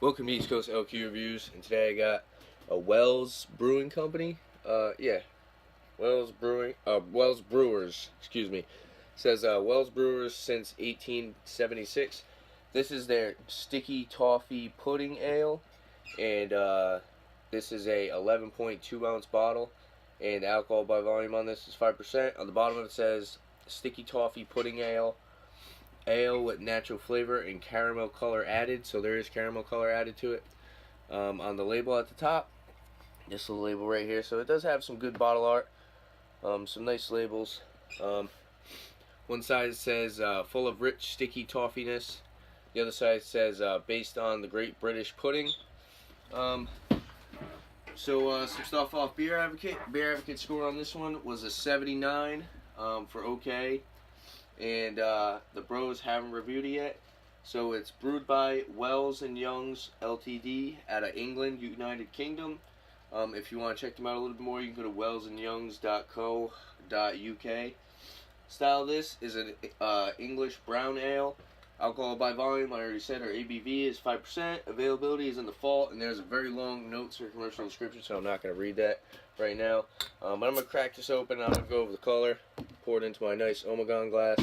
Welcome to East Coast LQ Reviews, and today I got a Wells Brewing Company. Wells Brewers, excuse me. It says Wells Brewers since 1876. This is their Sticky Toffee Pudding Ale, and this is a 11.2 ounce bottle, and alcohol by volume on this is 5%. On the bottom of it says Sticky Toffee Pudding Ale with natural flavor and caramel color added, so there is caramel color added to it. On the label at the top, this little label right here, so it does have some good bottle art, some nice labels. One side says full of rich sticky toffiness, the other side says based on the Great British Pudding. Some stuff off Beer Advocate. Beer Advocate score on this one was a 79 for okay. And the bros haven't reviewed it yet. So it's brewed by Wells and Youngs Ltd. out of England, United Kingdom. If you want to check them out a little bit more, you can go to wellsandyoungs.co.uk. Style of this is an English brown ale. Alcohol by volume, I already said, our ABV is 5%. Availability is in the fall, and there's a very long notes or commercial description, so I'm not going to read that right now. But I'm going to crack this open. I'm going to go over the color. Pour it into my nice Omegon glass.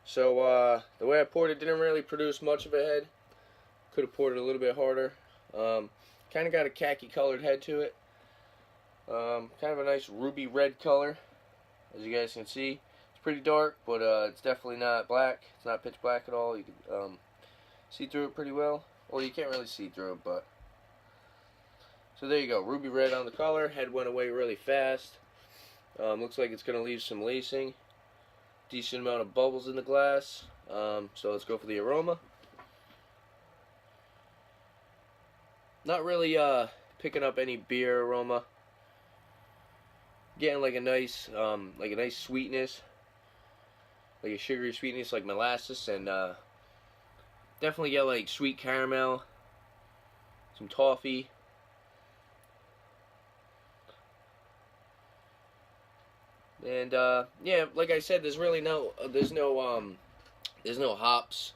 So the way I poured it didn't really produce much of a head. Could have poured it a little bit harder. Kind of got a khaki colored head to it. Kind of a nice ruby red color, as you guys can see. It's pretty dark, but it's definitely not black. It's not pitch black at all. You can see through it pretty well. Well, you can't really see through it, but so there you go. Ruby red on the color. Head went away really fast. Looks like it's going to leave some lacing. Decent amount of bubbles in the glass. So let's go for the aroma. Not really picking up any beer aroma. Getting like a nice sweetness, like a sugary sweetness, like molasses, and definitely get like sweet caramel, some toffee. And yeah, like I said, there's no hops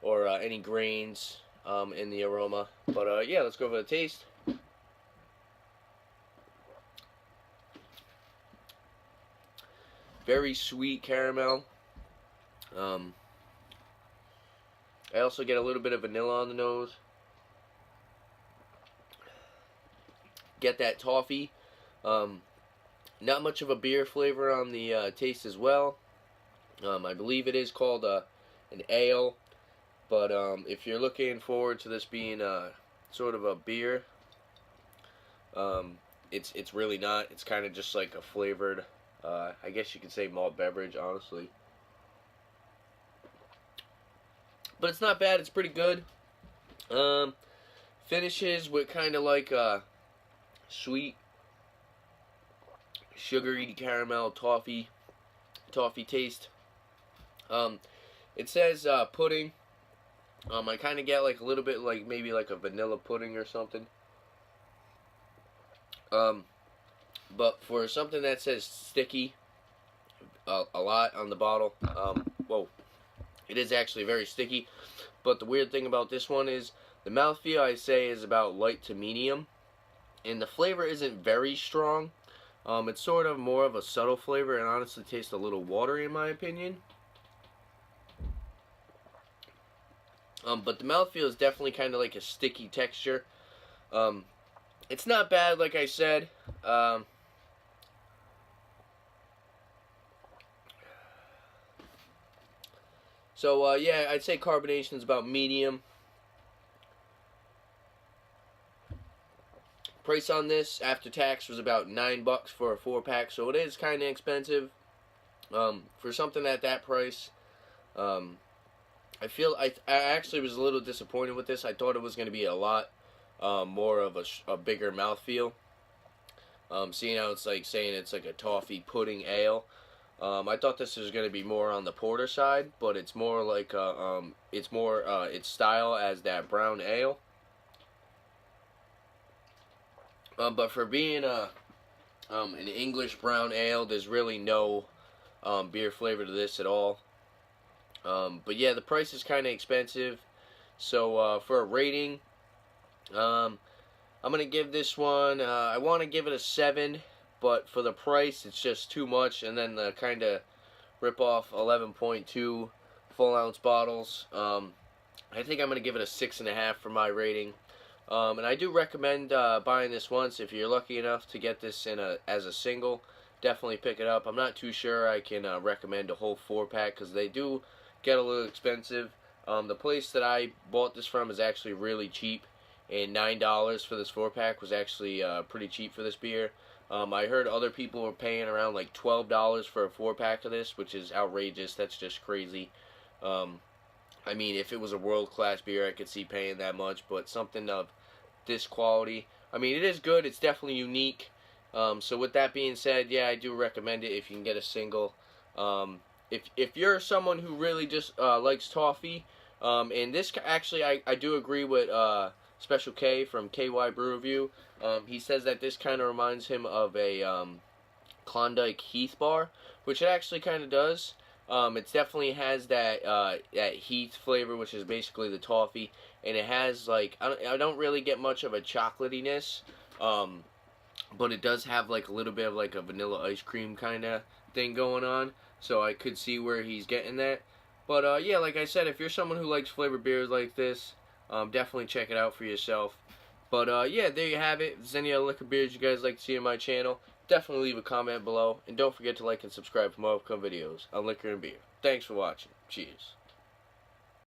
or any grains in the aroma. But yeah, let's go for the taste. Very sweet caramel. I also get a little bit of vanilla on the nose. Get that toffee. Not much of a beer flavor on the taste as well. I believe it is called an ale. But if you're looking forward to this being sort of a beer, it's really not. It's kind of just like a flavored, I guess you could say malt beverage, honestly. But it's not bad. It's pretty good. Finishes with kind of like a sweet, sugary caramel toffee taste. It says pudding. I kind of get like a little bit like maybe like a vanilla pudding or something. But for something that says sticky a lot on the bottle, whoa, it is actually very sticky. But the weird thing about this one is the mouthfeel, I say, is about light to medium, and the flavor isn't very strong. It's sort of more of a subtle flavor, and honestly tastes a little watery in my opinion. But the mouthfeel is definitely kind of like a sticky texture. It's not bad, like I said. Yeah, I'd say carbonation is about medium. Price on this after tax was about $9 for a 4-pack, so it is kind of expensive. For something at that price, I actually was a little disappointed with this. I thought it was going to be a lot more of a bigger mouthfeel. Seeing how it's like saying it's like a toffee pudding ale. I thought this was going to be more on the porter side, but it's more like its style as that brown ale. But for being An English brown ale. There's really no beer flavor to this at all. But yeah, the price is kind of expensive. So for a rating, I'm gonna give this one. I want to give it a 7, but for the price, it's just too much. And then the kind of rip off 11.2 full ounce bottles. I think I'm gonna give it a 6.5 for my rating. And I do recommend buying this once if you're lucky enough to get this as a single. Definitely pick it up. I'm not too sure I can recommend a whole 4-pack because they do get a little expensive. The place that I bought this from is actually really cheap, and $9 for this 4-pack was actually pretty cheap for this beer. I heard other people were paying around like $12 for a 4-pack of this, which is outrageous. That's just crazy. I mean, if it was a world-class beer, I could see paying that much, but something of this quality, I mean, it is good. It's definitely unique. So with that being said, yeah, I do recommend it if you can get a single. If you're someone who really just likes toffee, and this actually, I do agree with Special K from KY Brew Review. He says that this kind of reminds him of a Klondike Heath bar, which it actually kind of does. It definitely has that Heath flavor, which is basically the toffee, and it has like I don't really get much of a chocolatiness, but it does have like a little bit of like a vanilla ice cream kind of thing going on. So I could see where he's getting that. But yeah, like I said, if you're someone who likes flavored beers like this, definitely check it out for yourself. But yeah, there you have it. If there's any other liquor beers you guys like to see on my channel, definitely leave a comment below. And don't forget to like and subscribe for more upcoming videos on liquor and beer. Thanks for watching. Cheers.